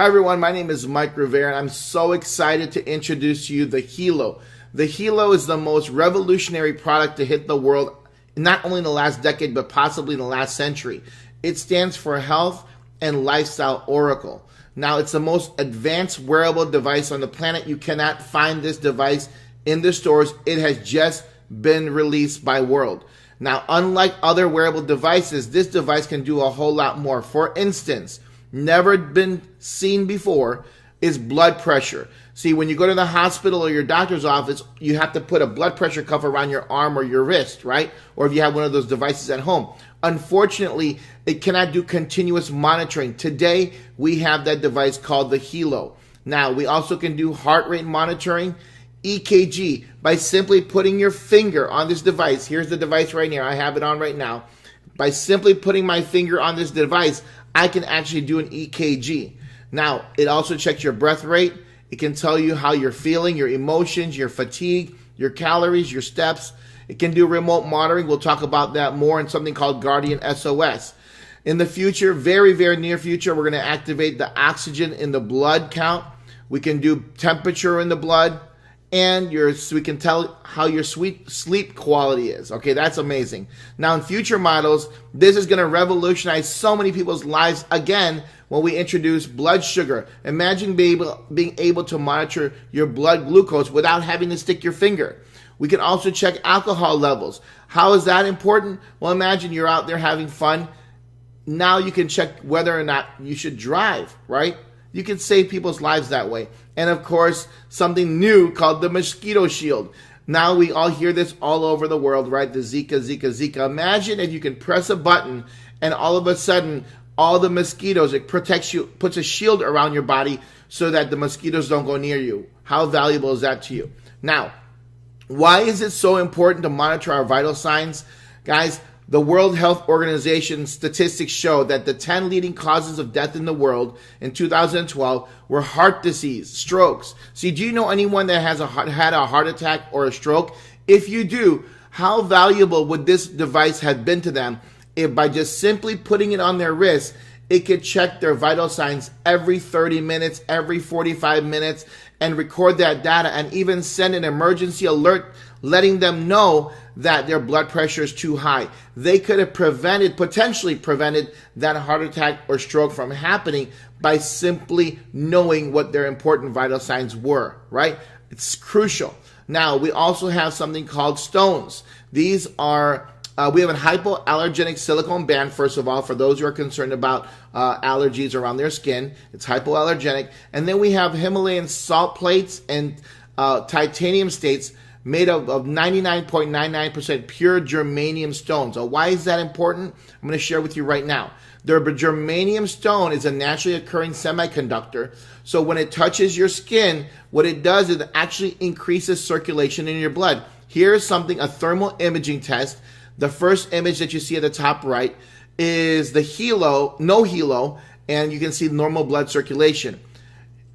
everyone, my name is Mike Rivera, and I'm so excited to introduce to you the HELO. The HELO is the most revolutionary product to hit the world, not only in the last decade, but possibly in the last century. It stands for Health and Lifestyle Oracle. Now, it's the most advanced wearable device on the planet. You cannot find this device in the stores. It has just been released by World. Now, unlike other wearable devices, this device can do a whole lot more. For instance, never been seen before is blood pressure. See, when you go to the hospital or your doctor's office, you have to put a blood pressure cuff around your arm or your wrist, right? Or if you have one of those devices at home. Unfortunately, it cannot do continuous monitoring. Today, we have that device called the HELO. Now, we also can do heart rate monitoring, EKG, by simply putting your finger on this device. Here's the device right here. I have it on right now. By simply putting my finger on this device, I can actually do an EKG. Now, it also checks your breath rate. It can tell you how you're feeling, your emotions, your fatigue, your calories, your steps. It can do remote monitoring. We'll talk about that more in something called Guardian SOS. In the future, very, very near future, we're going to activate the oxygen in the blood count. We can do temperature in the blood. And we can tell how your sleep quality is. Okay, that's amazing. Now, in future models, this is going to revolutionize so many people's lives again when we introduce blood sugar. Imagine being able to monitor your blood glucose without having to stick your finger. We can also check alcohol levels. How is that important? Well, imagine you're out there having fun. Now you can check whether or not you should drive, right? You can save people's lives that way. And of course, something new called the mosquito shield. Now we all hear this all over the world, right? The Zika. Imagine if you can press a button and all of a sudden, all the mosquitoes, it protects you, puts a shield around your body so that the mosquitoes don't go near you. How valuable is that to you? Now, why is it so important to monitor our vital signs? Guys, the World Health Organization statistics show that the 10 leading causes of death in the world in 2012 were heart disease, strokes. See, do you know anyone that has had a heart attack or a stroke? If you do, how valuable would this device have been to them if by just simply putting it on their wrist, it could check their vital signs every 30 minutes, every 45 minutes, and record that data and even send an emergency alert letting them know that their blood pressure is too high. They could have potentially prevented that heart attack or stroke from happening by simply knowing what their important vital signs were, right? It's crucial. Now, we also have something called stones. These are we have a hypoallergenic silicone band, first of all, for those who are concerned about allergies around their skin. It's hypoallergenic. And then we have Himalayan salt plates and titanium states made up of 99.99% pure germanium stones. So why is that important? I'm going to share with you right now. The germanium stone is a naturally occurring semiconductor. So when it touches your skin, what it does is it actually increases circulation in your blood. Here's a thermal imaging test. The first image that you see at the top right is the HELO, no HELO, and you can see normal blood circulation.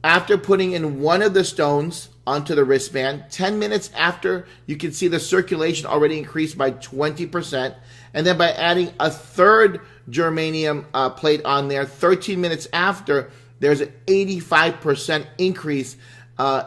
After putting in one of the stones onto the wristband, 10 minutes after, you can see the circulation already increased by 20%. And then by adding a third germanium plate on there, 13 minutes after, there's an 85% increase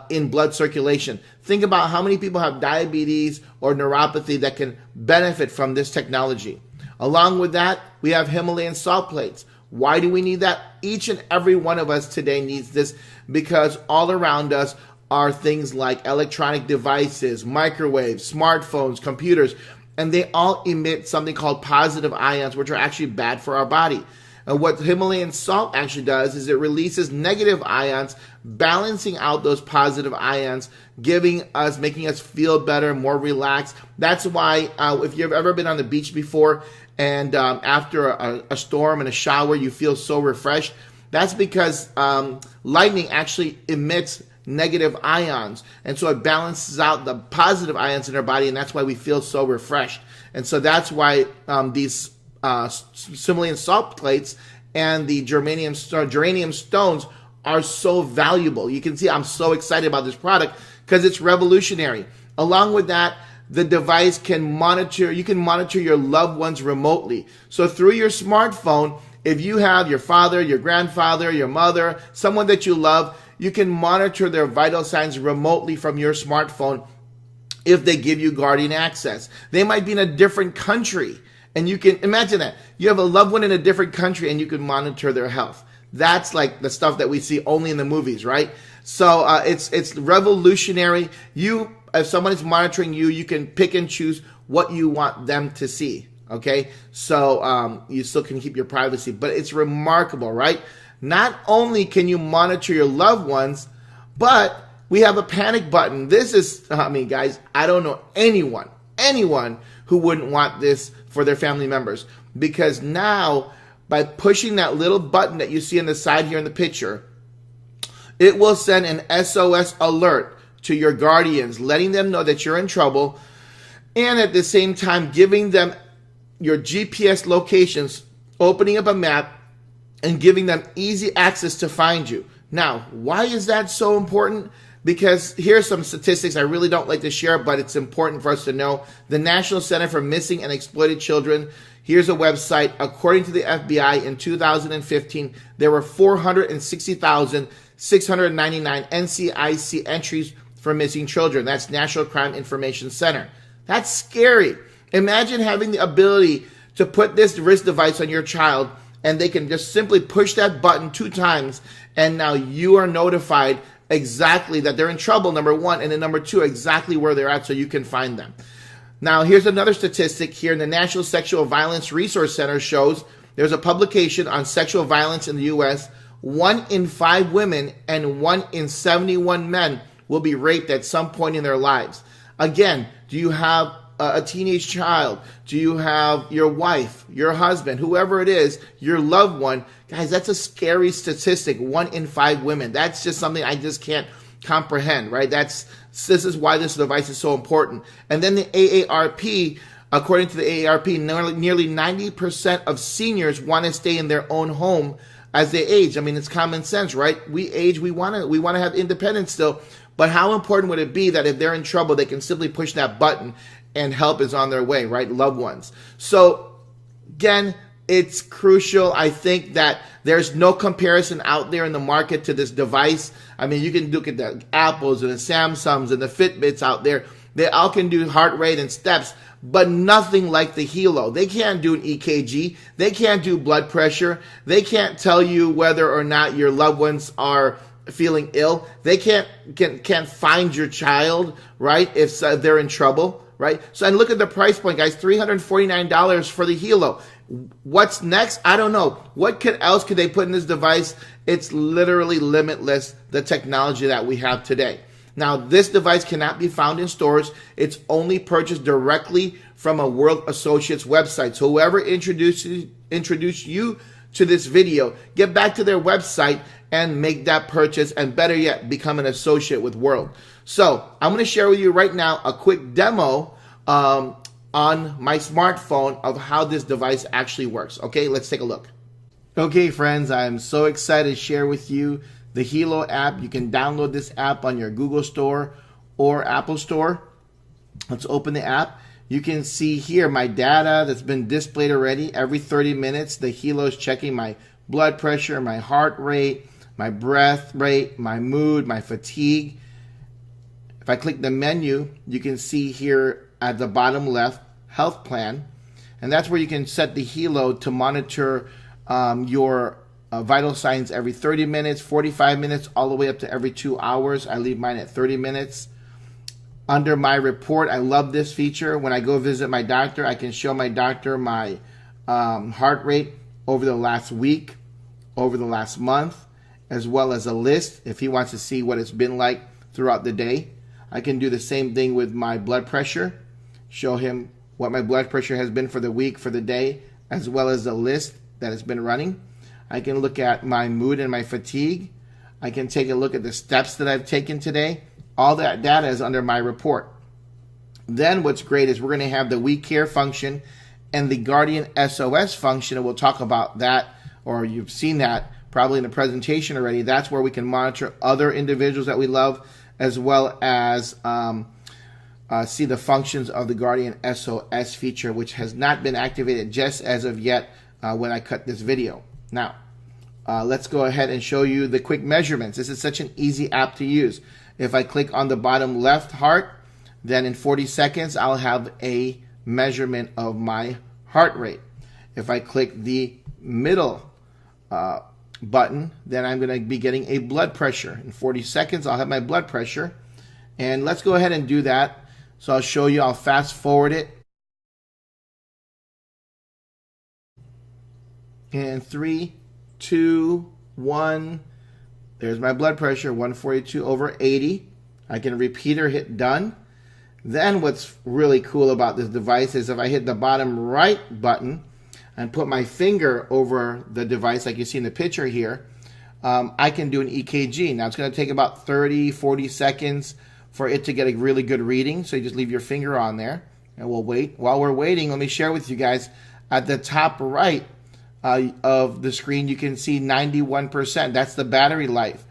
in blood circulation. Think about how many people have diabetes or neuropathy that can benefit from this technology. Along with that, we have Himalayan salt plates. Why do we need that? Each and every one of us today needs this because all around us are things like electronic devices, microwaves, smartphones, computers, and they all emit something called positive ions, which are actually bad for our body. And what Himalayan salt actually does is it releases negative ions, balancing out those positive ions, making us feel better, more relaxed. That's why if you've ever been on the beach before and after a storm and a shower, you feel so refreshed, that's because lightning actually emits negative ions. And so it balances out the positive ions in our body, and that's why we feel so refreshed. And so that's why these Himalayan salt plates and the germanium stones are so valuable. You can see I'm so excited about this product because it's revolutionary. Along with that, the device can monitor your loved ones remotely. So through your smartphone, if you have your father, your grandfather, your mother, someone that you love, you can monitor their vital signs remotely from your smartphone if they give you Guardian access. They might be in a different country, and you can imagine that. You have a loved one in a different country, and you can monitor their health. That's like the stuff that we see only in the movies, right? So it's revolutionary. If someone is monitoring you, you can pick and choose what you want them to see, okay? So you still can keep your privacy, but it's remarkable, right? Not only can you monitor your loved ones, but we have a panic button. This is, guys, I don't know anyone who wouldn't want this for their family members, because now by pushing that little button that you see on the side here in the picture, it will send an SOS alert to your guardians, letting them know that you're in trouble, and at the same time giving them your GPS locations, opening up a map, and giving them easy access to find you. Now, why is that so important? Because here's some statistics I really don't like to share, but it's important for us to know. The National Center for Missing and Exploited Children, here's a website. According to the FBI, in 2015, there were 460,699 NCIC entries for missing children. That's National Crime Information Center. That's scary. Imagine having the ability to put this wrist device on your child, and they can just simply push that button 2 times, and now you are notified exactly that they're in trouble, number 1, and then number 2, exactly where they're at so you can find them. Now, here's another statistic here. In the National Sexual Violence Resource Center shows there's a publication on sexual violence in the U.S. 1 in 5 women and 1 in 71 men will be raped at some point in their lives. Again, do you have a teenage child? Do you have your wife, your husband, whoever it is, your loved one? Guys, that's a scary statistic. 1 in 5 women. That's just something I just can't comprehend, right? This is why this device is so important. And then the AARP, according to the AARP, nearly 90% of seniors want to stay in their own home as they age. I mean, it's common sense, right? We age, we want to have independence still. But how important would it be that if they're in trouble, they can simply push that button and help is on their way, right? Loved ones. So again, it's crucial. I think that there's no comparison out there in the market to this device. I mean, you can look at the Apples and the Samsungs and the Fitbits out there. They all can do heart rate and steps, but nothing like the HELO. They can't do an EKG. They can't do blood pressure. They can't tell you whether or not your loved ones are feeling ill. They can't find your child, right, if they're in trouble, right? So, and look at the price point, guys, $349 for the HELO. What's next? I don't know. What else could they put in this device? It's literally limitless, the technology that we have today. Now, this device cannot be found in stores. It's only purchased directly from a World Associates website. So whoever introduced you to this video, get back to their website and make that purchase, and better yet, become an associate with World. So I'm going to share with you right now a quick demo on my smartphone of how this device actually works. Okay, let's take a look. Okay, friends, I'm so excited to share with you the HELO app. You can download this app on your Google Store or Apple Store. Let's open the app. You can see here my data that's been displayed already. Every 30 minutes, the HELO is checking my blood pressure, my heart rate, my breath rate, my mood, my fatigue. If I click the menu, you can see here at the bottom left, health plan. And that's where you can set the HELO to monitor your vital signs every 30 minutes, 45 minutes, all the way up to every 2 hours. I leave mine at 30 minutes. Under my report, I love this feature. When I go visit my doctor, I can show my doctor my heart rate over the last week, over the last month, as well as a list if he wants to see what it's been like throughout the day. I can do the same thing with my blood pressure, show him what my blood pressure has been for the week, for the day, as well as a list that has been running. I can look at my mood and my fatigue. I can take a look at the steps that I've taken today. All that data is under my report. Then what's great is we're going to have the We Care function and the Guardian SOS function, and we'll talk about that, or you've seen that probably in the presentation already. That's where we can monitor other individuals that we love, as well as see the functions of the Guardian SOS feature, which has not been activated just as of yet when I cut this video. Now, let's go ahead and show you the quick measurements. This is such an easy app to use. If I click on the bottom left heart, then in 40 seconds, I'll have a measurement of my heart rate. If I click the middle button, then I'm going to be getting a blood pressure. In 40 seconds, I'll have my blood pressure. And let's go ahead and do that. So I'll show you, I'll fast forward it. And 3, 2, 1. There's my blood pressure, 142/80. I can repeat or hit done. Then what's really cool about this device is if I hit the bottom right button and put my finger over the device like you see in the picture here, I can do an EKG. Now it's going to take about 30, 40 seconds for it to get a really good reading. So you just leave your finger on there and we'll wait. While we're waiting, let me share with you guys at the top right of the screen, you can see 91%. That's the battery life.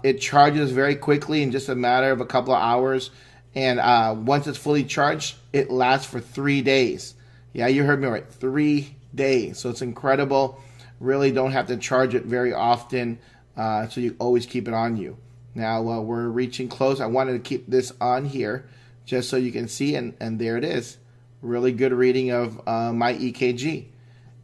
It charges very quickly in just a matter of a couple of hours. And once it's fully charged, it lasts for 3 days. Yeah, you heard me right. 3 days. So it's incredible. Really don't have to charge it very often. So you always keep it on you. Now we're reaching close. I wanted to keep this on here just so you can see. And there it is. Really good reading of my EKG.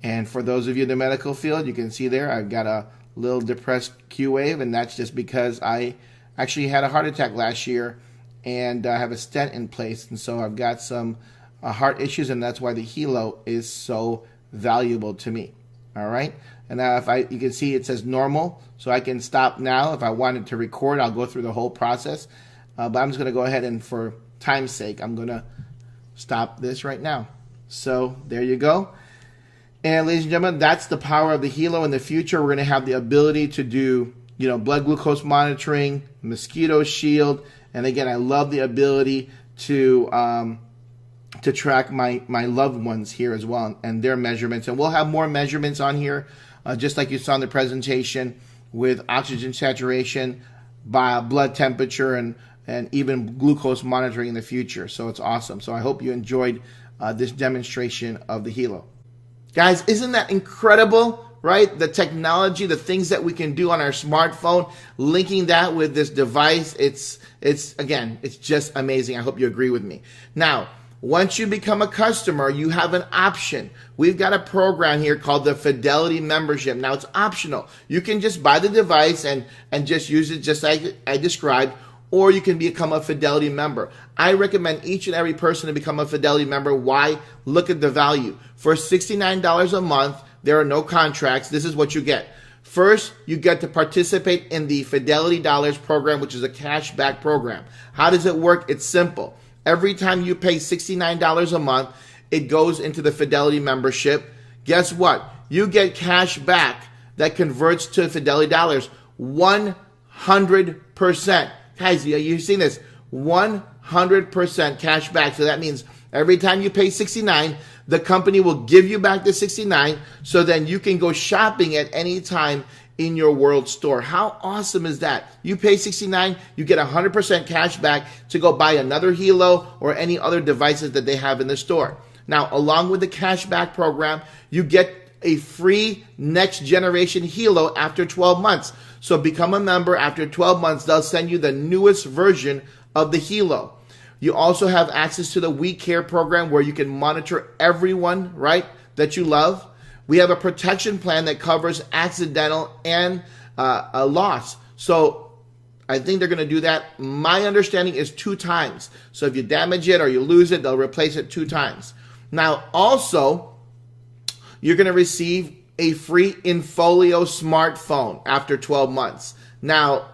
And for those of you in the medical field, you can see there I've got a little depressed Q wave, and that's just because I actually had a heart attack last year and I have a stent in place. And so I've got some heart issues, and that's why the HELO is so valuable to me. All right. And now you can see it says normal, so I can stop now. If I wanted to record, I'll go through the whole process. But I'm just going to go ahead and for time's sake, I'm going to stop this right now. So there you go. And ladies and gentlemen, that's the power of the HELO. In the future, we're going to have the ability to do, blood glucose monitoring, mosquito shield, and again, I love the ability to track my loved ones here as well and their measurements. And we'll have more measurements on here, just like you saw in the presentation, with oxygen saturation, by blood temperature, and even glucose monitoring in the future. So it's awesome. So I hope you enjoyed this demonstration of the HELO. Guys, isn't that incredible, right? The technology, the things that we can do on our smartphone, linking that with this device, it's just amazing. I hope you agree with me. Now, once you become a customer, you have an option. We've got a program here called the Fidelity membership. Now, it's optional. You can just buy the device and just use it just like I described, or you can become a Fidelity member. I recommend each and every person to become a Fidelity member. Why? Look at the value. For $69 a month, there are no contracts. This is what you get. First, you get to participate in the Fidelity Dollars program, which is a cashback program. How does it work? It's simple. Every time you pay $69 a month, it goes into the Fidelity membership. Guess what? You get cash back that converts to Fidelity Dollars 100%. Guys, you've seen this. 100% cash back. So that means every time you pay $69, the company will give you back the $69, so then you can go shopping at any time in your world store. How awesome is that? You pay $69, you get 100% cash back to go buy another HELO or any other devices that they have in the store. Now, along with the cash back program, you get a free next generation HELO after 12 months. So become a member. After 12 months, they'll send you the newest version of the HELO. You also have access to the We Care program, where you can monitor everyone, right, that you love. We have a protection plan that covers accidental and a loss. So I think they're going to do that. My understanding is 2 times. So if you damage it or you lose it, they'll replace it 2 times. Now, also, you're going to receive a free Infolio smartphone after 12 months. Now,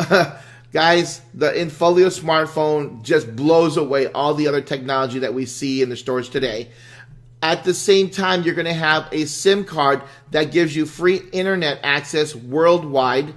guys, the Infolio smartphone just blows away all the other technology that we see in the stores today. At the same time, you're going to have a SIM card that gives you free internet access worldwide,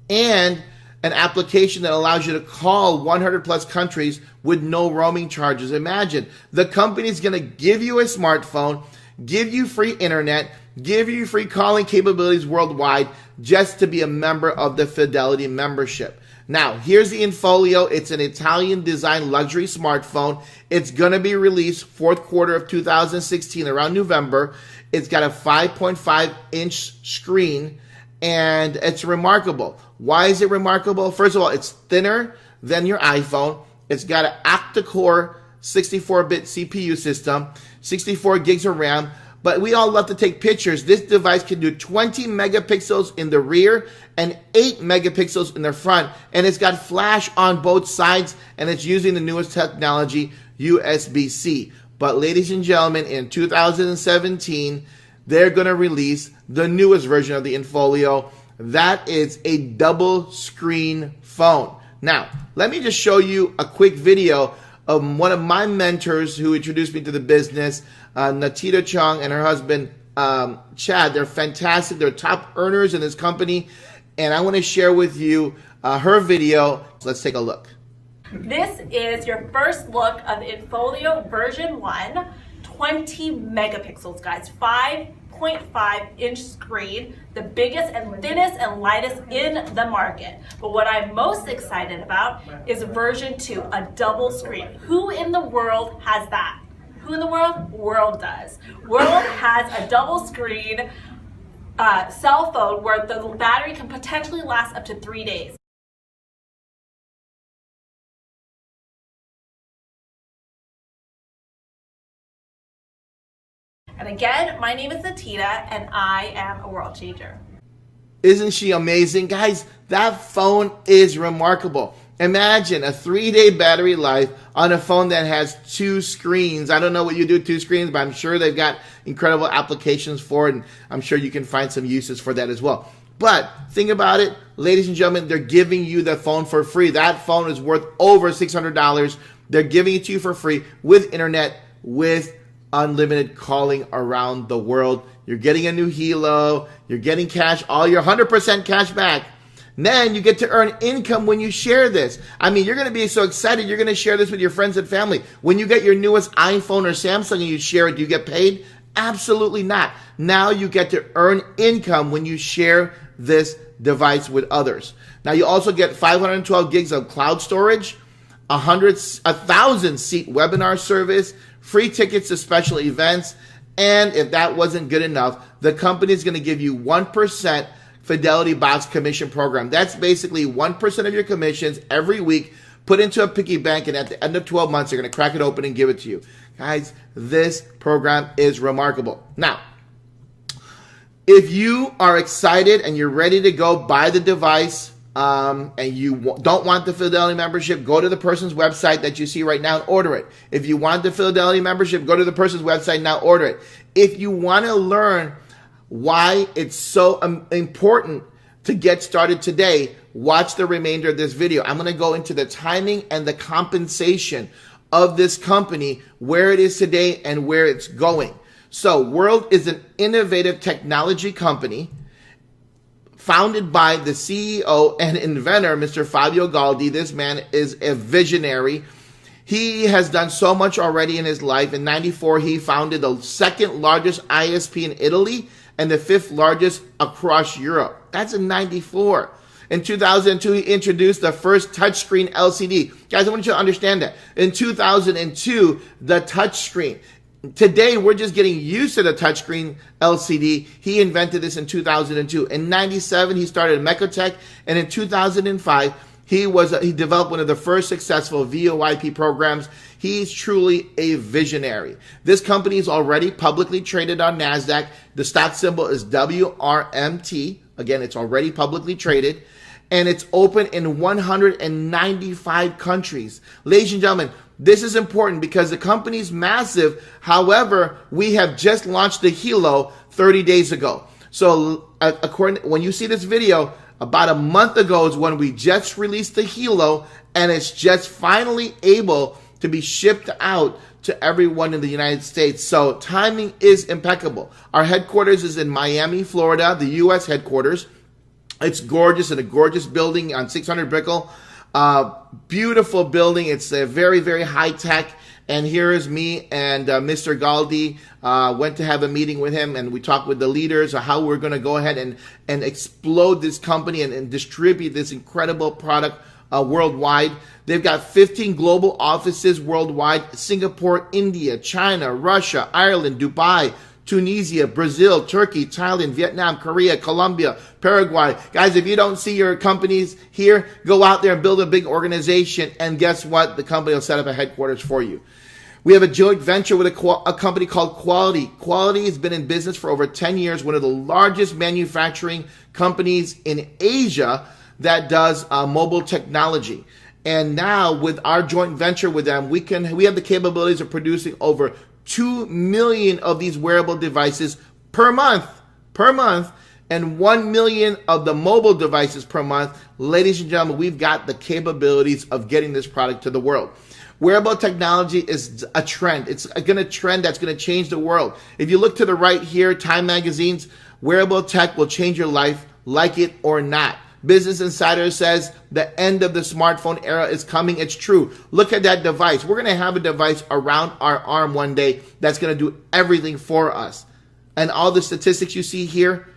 and an application that allows you to call 100 plus countries with no roaming charges. Imagine, the company's going to give you a smartphone, give you free internet, give you free calling capabilities worldwide, just to be a member of the Fidelity membership. Now, here's the Infolio. It's an Italian design luxury smartphone. It's going to be released fourth quarter of 2016, around November. It's got a 5.5-inch screen, and it's remarkable. Why is it remarkable? First of all, it's thinner than your iPhone. It's got an octa-core 64-bit CPU system, 64 gigs of RAM. But we all love to take pictures. This device can do 20 megapixels in the rear and 8 megapixels in the front. And it's got flash on both sides, and it's using the newest technology, USB-C. But ladies and gentlemen, in 2017, they're going to release the newest version of the Infolio. That is a double screen phone. Now, let me just show you a quick video of one of my mentors who introduced me to the business, Natita Chung and her husband, Chad. They're fantastic. They're top earners in this company. And I want to share with you her video. Let's take a look. This is your first look of the Infolio version 1, 20 megapixels, guys, 5.5-inch screen, the biggest and thinnest and lightest in the market. But what I'm most excited about is version 2, a double screen. Who in the world has that? Who in the world? World does. World has a double screen cell phone where the battery can potentially last up to 3 days. And again, my name is Natita, and I am a world changer. Isn't she amazing? Guys, that phone is remarkable. Imagine a 3-day battery life on a phone that has 2 screens. I don't know what you do with 2 screens, but I'm sure they've got incredible applications for it, and I'm sure you can find some uses for that as well. But think about it, ladies and gentlemen, they're giving you the phone for free. That phone is worth over $600. They're giving it to you for free with internet, with unlimited calling around the world. You're getting a new HELO. You're getting cash, all your 100% cash back. Then you get to earn income when you share this. I mean, you're going to be so excited. You're going to share this with your friends and family. When you get your newest iPhone or Samsung and you share it, do you get paid? Absolutely not. Now you get to earn income when you share this device with others. Now you also get 512 gigs of cloud storage, 1,000 seat webinar service, free tickets to special events, and if that wasn't good enough, the company is going to give you 1% Fidelity Box commission program. That's basically 1% of your commissions every week put into a piggy bank, and at the end of 12 months, they're going to crack it open and give it to you. Guys, this program is remarkable. Now, if you are excited and you're ready to go buy the device, and you don't want the Fidelity membership, go to the person's website that you see right now and order it. If you want the Fidelity membership, go to the person's website now, order it. If you want to learn why it's so important to get started today, watch the remainder of this video. I'm going to go into the timing and the compensation of this company, where it is today and where it's going. So, World is an innovative technology company founded by the CEO and inventor, Mr. Fabio Galdi. This man is a visionary. He has done so much already in his life. In '94, he founded the second largest ISP in Italy and the 5th largest across Europe. That's in '94. In 2002, he introduced the first touchscreen LCD. Guys, I want you to understand that. In 2002, the touchscreen. Today, we're just getting used to the touchscreen LCD. He invented this in 2002. In '97, he started Mecotech, and in 2005, he developed one of the first successful VoIP programs. He's truly a visionary. This company is already publicly traded on NASDAQ. The stock symbol is WRMT. Again, it's already publicly traded, and it's open in 195 countries. Ladies and gentlemen, this is important because the company's massive. However, we have just launched the HELO 30 days ago. So when you see this video, about a month ago is when we just released the HELO, and it's just finally able to be shipped out to everyone in the United States. So timing is impeccable. Our headquarters is in Miami, Florida, the U.S. headquarters. It's gorgeous, in a gorgeous building on 600 Brickell. Beautiful building. It's a very, very high tech. And here is me and Mr. Galdi. Went to have a meeting with him, and we talked with the leaders of how we're going to go ahead and explode this company and distribute this incredible product worldwide. They've got 15 global offices worldwide: Singapore, India, China, Russia, Ireland, Dubai, Tunisia, Brazil, Turkey, Thailand, Vietnam, Korea, Colombia, Paraguay. Guys, if you don't see your companies here, go out there and build a big organization, and guess what? The company will set up a headquarters for you. We have a joint venture with a company called Quality. Quality has been in business for over 10 years, one of the largest manufacturing companies in Asia that does mobile technology. And now with our joint venture with them, we have the capabilities of producing over 2 million of these wearable devices per month, and 1 million of the mobile devices per month. Ladies and gentlemen, we've got the capabilities of getting this product to the world. Wearable technology is a trend. It's going to trend that's going to change the world. If you look to the right here, Time Magazine's wearable tech will change your life, like it or not. Business Insider says the end of the smartphone era is coming. It's true. Look at that device. We're going to have a device around our arm one day that's going to do everything for us. And all the statistics you see here,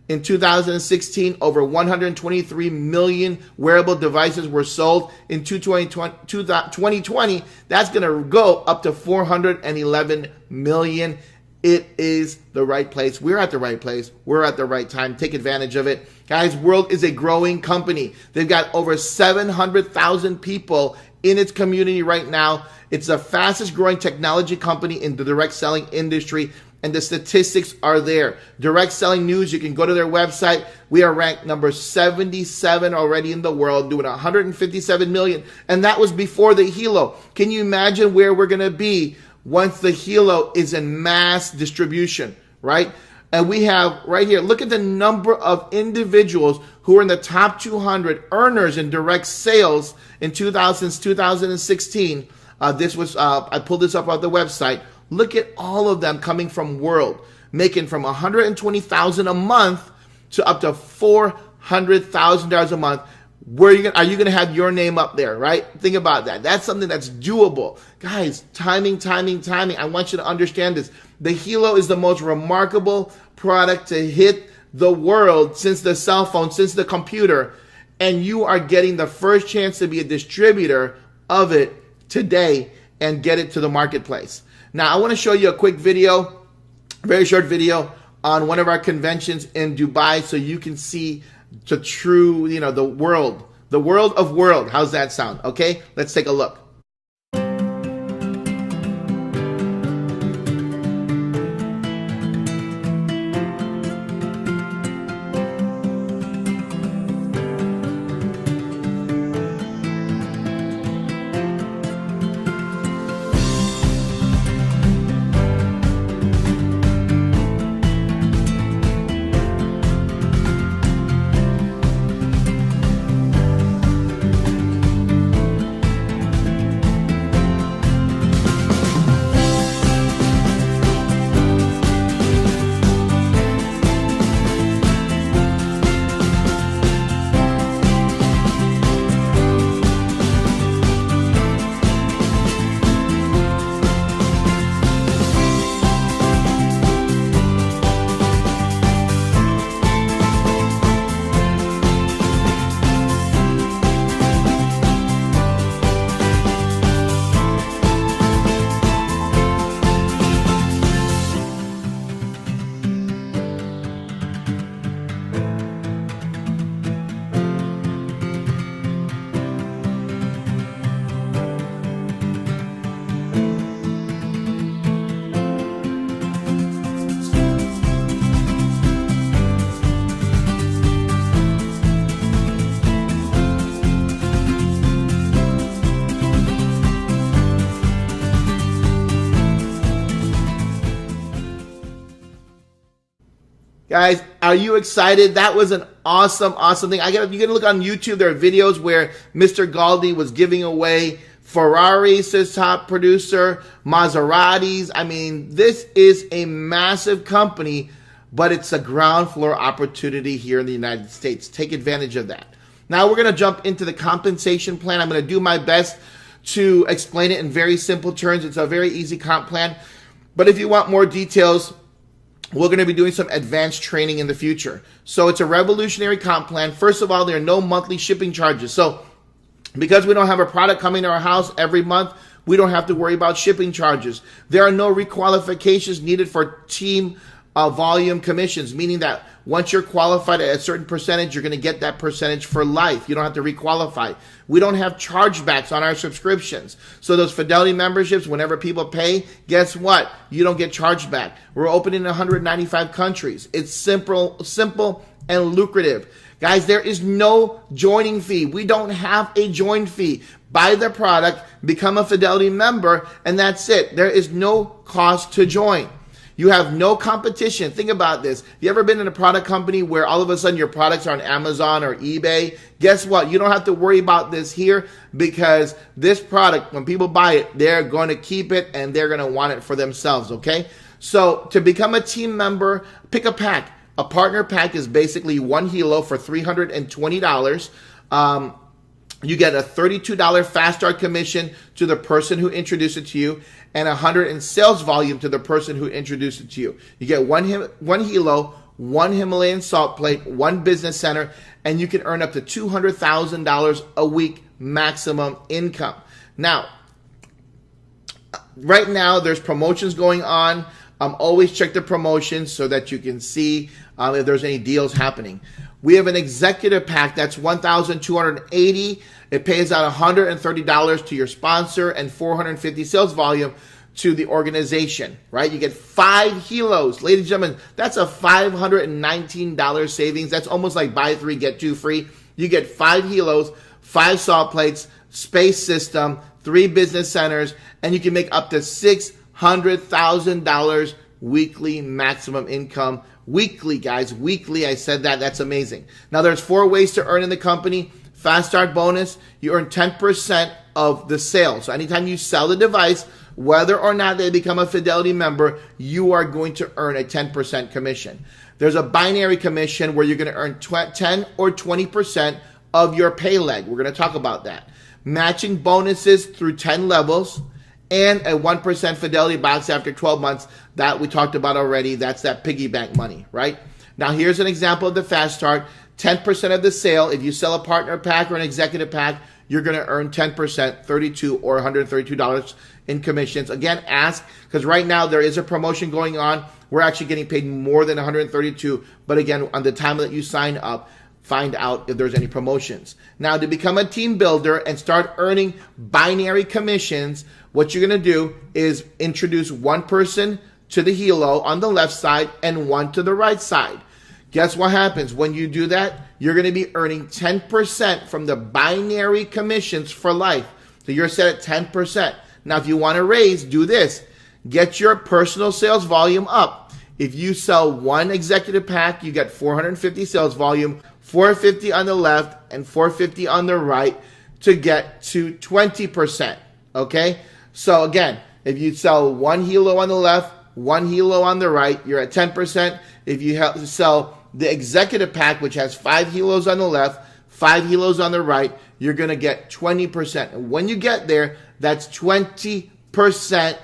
in 2016, over 123 million wearable devices were sold. In 2020, that's going to go up to 411 million. It is the right place. We're at the right place. We're at the right time. Take advantage of it. Guys, World is a growing company. They've got over 700,000 people in its community right now. It's the fastest growing technology company in the direct selling industry, and the statistics are there. Direct selling news, you can go to their website. We are ranked number 77 already in the world, doing 157 million. And that was before the HELO. Can you imagine where we're going to be once the HELO is in mass distribution, right? And we have right here, look at the number of individuals who are in the top 200 earners in direct sales in 2016. I pulled this up on the website. Look at all of them coming from World, making from $120,000 a month to up to $400,000 a month. Are you going to have your name up there, right? Think about that. That's something that's doable. Guys, timing. I want you to understand this. The HELO is the most remarkable product to hit the world since the cell phone, since the computer, and you are getting the first chance to be a distributor of it today and get it to the marketplace. Now, I want to show you a quick video, very short video, on one of our conventions in Dubai so you can see the true, the world of world. How's that sound? Okay, let's take a look. Guys, are you excited? That was an awesome thing. You got to look on YouTube. There are videos where Mr. Galdi was giving away Ferraris to his top producer, Maseratis. I mean, this is a massive company, but it's a ground floor opportunity here in the United States. Take advantage of that. Now we're going to jump into the compensation plan. I'm going to do my best to explain it in very simple terms. It's a very easy comp plan. But if you want more details, we're going to be doing some advanced training in the future. So it's a revolutionary comp plan. First of all, there are no monthly shipping charges. So Because we don't have a product coming to our house every month, we don't have to worry about shipping charges. There are no requalifications needed for team volume commissions, meaning that once you're qualified at a certain percentage, you're going to get that percentage for life. You don't have to requalify. We don't have chargebacks on our subscriptions. So those Fidelity memberships, whenever people pay, guess what? You don't get charged back. We're open in 195 countries. It's simple and lucrative. Guys, there is no joining fee. We don't have a join fee. Buy the product, become a Fidelity member, and that's it. There is no cost to join. You have no competition. Think about this. You ever been in a product company where all of a sudden your products are on Amazon or eBay? Guess what? You don't have to worry about this here, because this product, when people buy it, they're going to keep it and they're going to want it for themselves, okay? So to become a team member, pick a pack. A partner pack is basically one HELO for $320. You get a $32 fast start commission to the person who introduced it to you, and $100 in sales volume to the person who introduced it to you. You get one HELO, one Himalayan salt plate, one business center, and you can earn up to $200,000 a week maximum income. Now, right now there's promotions going on. Always check the promotions so that you can see if there's any deals happening. We have an executive pack that's $1,280. It pays out $130 to your sponsor and $450 sales volume to the organization, right? You get 5 HELOs. Ladies and gentlemen, that's a $519 savings. That's almost like buy 3, get 2 free. You get 5 HELOs, 5 salt plates, space system, 3 business centers, and you can make up to $600,000 weekly maximum income. Weekly, guys, weekly. I said that. That's amazing. Now, there's 4 ways to earn in the company. Fast start bonus, you earn 10% of the sale. So anytime you sell the device, whether or not they become a Fidelity member, you are going to earn a 10% commission. There's a binary commission where you're going to earn 10 or 20% of your pay leg. We're going to talk about that. Matching bonuses through 10 levels, and a 1% Fidelity box after 12 months that we talked about already. That's that piggy bank money, right? Now, here's an example of the fast start. 10% of the sale. If you sell a partner pack or an executive pack, you're going to earn 10%, $32 or $132 in commissions. Again, ask, because right now there is a promotion going on. We're actually getting paid more than $132. But again, on the time that you sign up, find out if there's any promotions. Now, to become a team builder and start earning binary commissions, what you're going to do is introduce one person to the HELO on the left side and one to the right side. Guess what happens when you do that? You're going to be earning 10% from the binary commissions for life. So you're set at 10%. Now, if you want to raise, do this. Get your personal sales volume up. If you sell one executive pack, you get 450 sales volume, 450 on the left and 450 on the right to get to 20%. Okay? So again, if you sell one HELO on the left, one HELO on the right, you're at 10%. If you sell the executive pack, which has 5 HELOs on the left, 5 HELOs on the right, you're going to get 20%. And when you get there, that's 20%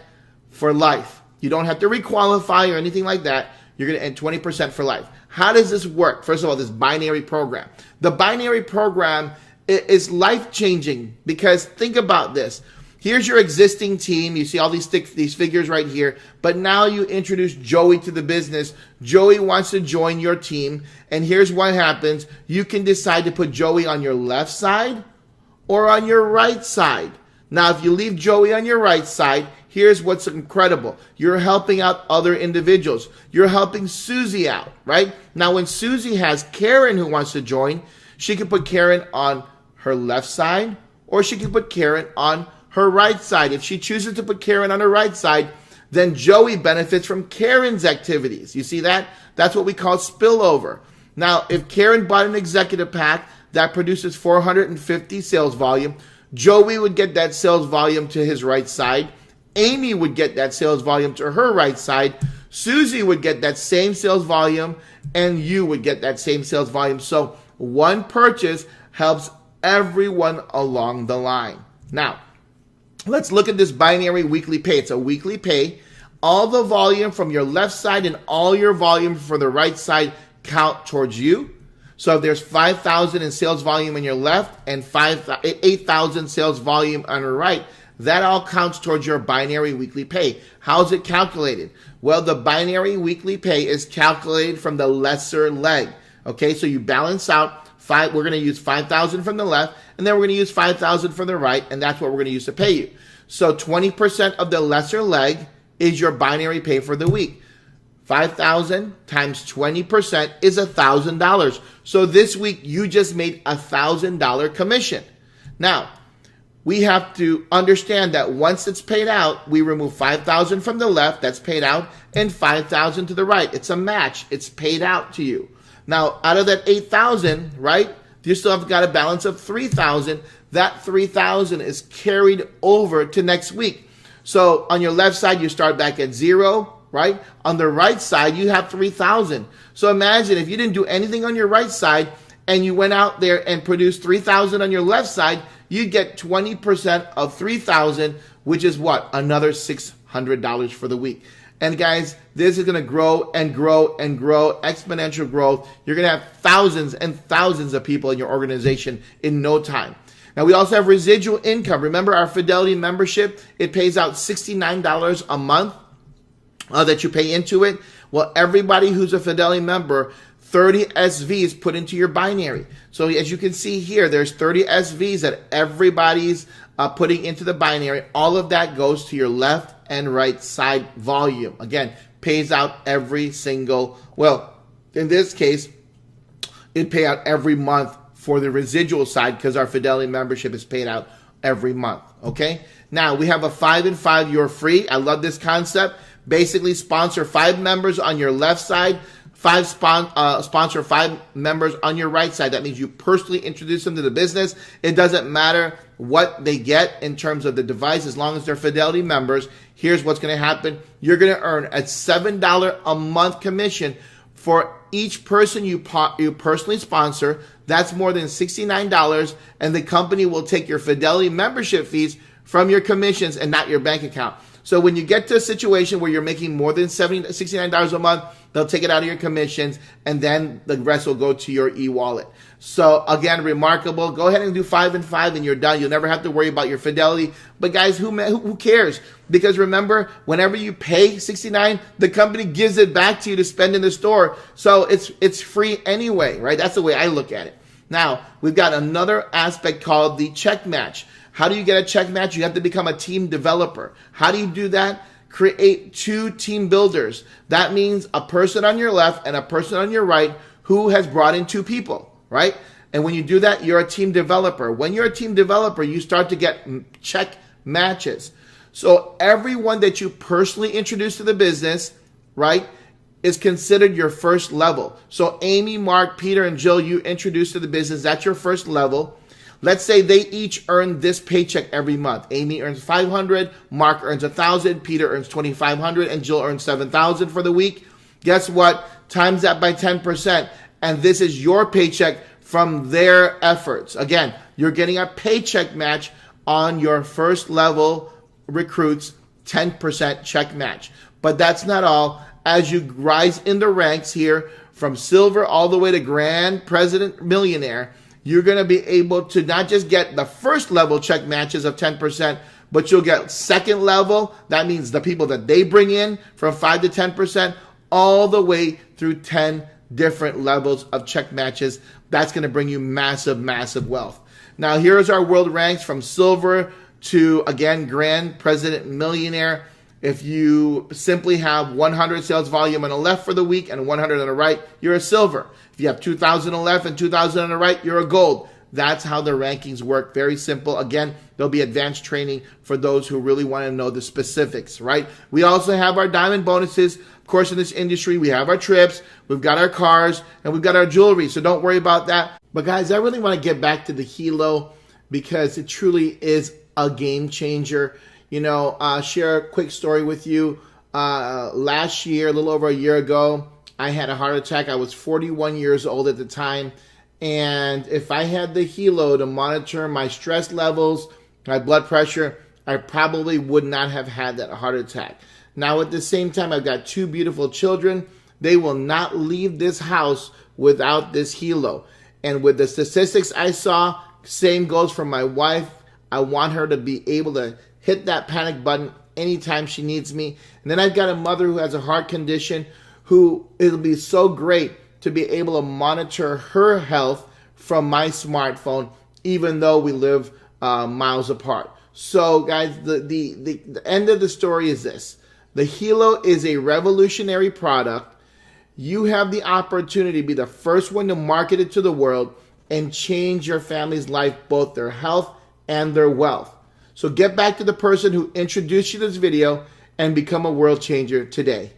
for life. You don't have to requalify or anything like that. You're going to earn 20% for life. How does this work? First of all, this binary program. The binary program is life-changing, because think about this. Here's your existing team. You see all these figures right here. But now you introduce Joey to the business. Joey wants to join your team. And here's what happens. You can decide to put Joey on your left side or on your right side. Now, if you leave Joey on your right side, here's what's incredible. You're helping out other individuals. You're helping Susie out, right? Now, when Susie has Karen who wants to join, she can put Karen on her left side, or she can put Karen on her right side. If she chooses to put Karen on her right side, then Joey benefits from Karen's activities. You see that? That's what we call spillover. Now, if Karen bought an executive pack that produces 450 sales volume, Joey would get that sales volume to his right side. Amy would get that sales volume to her right side. Susie would get that same sales volume, and you would get that same sales volume. So one purchase helps everyone along the line. Now, let's look at this binary weekly pay. It's a weekly pay. All the volume from your left side and all your volume for the right side count towards you. So if there's 5,000 in sales volume on your left and 8,000 sales volume on your right, that all counts towards your binary weekly pay. How is it calculated? Well, the binary weekly pay is calculated from the lesser leg. Okay, so you balance out we're going to use 5,000 from the left, and then we're going to use 5,000 from the right, and that's what we're going to use to pay you. So 20% of the lesser leg is your binary pay for the week. 5,000 times 20% is $1,000. So this week you just made $1,000 commission. Now, we have to understand that once it's paid out, we remove 5,000 from the left, that's paid out, and 5,000 to the right. It's a match. It's paid out to you. Now, out of that 8,000, right, you still have got a balance of 3,000. That 3,000 is carried over to next week. So on your left side, you start back at 0, right? On the right side, you have 3,000. So imagine if you didn't do anything on your right side and you went out there and produced 3,000 on your left side, you get 20% of 3,000, which is what? Another $600 for the week. And guys, this is going to grow and grow and grow, exponential growth. You're going to have thousands and thousands of people in your organization in no time. Now, we also have residual income. Remember our Fidelity membership? It pays out $69 a month that you pay into it. Well, everybody who's a Fidelity member, 30 SVs put into your binary. So as you can see here, there's 30 SVs that everybody's putting into the binary. All of that goes to your left and right side volume. Again, pays out every single, well, in this case, it pay out every month for the residual side because our Fidelity membership is paid out every month, okay? Now, we have a 5 and 5, you're free. I love this concept. Basically, sponsor 5 members on your left side, sponsor 5 members on your right side. That means you personally introduce them to the business. It doesn't matter what they get in terms of the device, as long as they're Fidelity members. Here's what's going to happen. You're going to earn a $7 a month commission for each person you personally sponsor. That's more than $69, and the company will take your Fidelity membership fees from your commissions and not your bank account. So when you get to a situation where you're making more than $69 a month, they'll take it out of your commissions, and then the rest will go to your e-wallet. So again, remarkable. Go ahead and do 5 and 5 and you're done. You'll never have to worry about your Fidelity. But guys, who cares? Because remember, whenever you pay $69, the company gives it back to you to spend in the store. So it's free anyway, right? That's the way I look at it. Now, we've got another aspect called the check match. How do you get a check match? You have to become a team developer. How do you do that? Create 2 team builders. That means a person on your left and a person on your right who has brought in 2 people, right? And when you do that, you're a team developer. When you're a team developer, you start to get check matches. So everyone that you personally introduce to the business, right, is considered your first level. So Amy, Mark, Peter, and Jill, you introduce to the business. That's your first level. Let's say they each earn this paycheck every month. Amy earns $500, Mark earns $1,000, Peter earns $2,500, and Jill earns $7,000 for the week. Guess what? Times that by 10%, and this is your paycheck from their efforts. Again, you're getting a paycheck match on your first level recruits, 10% check match. But that's not all. As you rise in the ranks here, from silver all the way to grand president millionaire, you're going to be able to not just get the first level check matches of 10%, but you'll get second level. That means the people that they bring in from 5 to 10%, all the way through 10 different levels of check matches. That's going to bring you massive, massive wealth. Now, here's our world ranks from silver to, again, grand president millionaire. If you simply have 100 sales volume on the left for the week and 100 on the right, you're a silver. If you have 2,000 on the left and 2,000 on the right, you're a gold. That's how the rankings work. Very simple. Again, there'll be advanced training for those who really want to know the specifics, right? We also have our diamond bonuses. Of course, in this industry, we have our trips, we've got our cars, and we've got our jewelry. So don't worry about that. But guys, I really want to get back to the HELO because it truly is a game changer. You know, share a quick story with you. Last year, a little over a year ago, I had a heart attack. I was 41 years old at the time. And if I had the HELO to monitor my stress levels, my blood pressure, I probably would not have had that heart attack. Now, at the same time, I've got 2 beautiful children. they will not leave this house without this HELO. And with the statistics I saw, same goes for my wife. I want her to be able to hit that panic button anytime she needs me. And then I've got a mother who has a heart condition who it'll be so great to be able to monitor her health from my smartphone, even though we live miles apart. So guys, the end of the story is this. The HELO is a revolutionary product. You have the opportunity to be the first one to market it to the world and change your family's life, both their health and their wealth. So get back to the person who introduced you to this video and become a world changer today.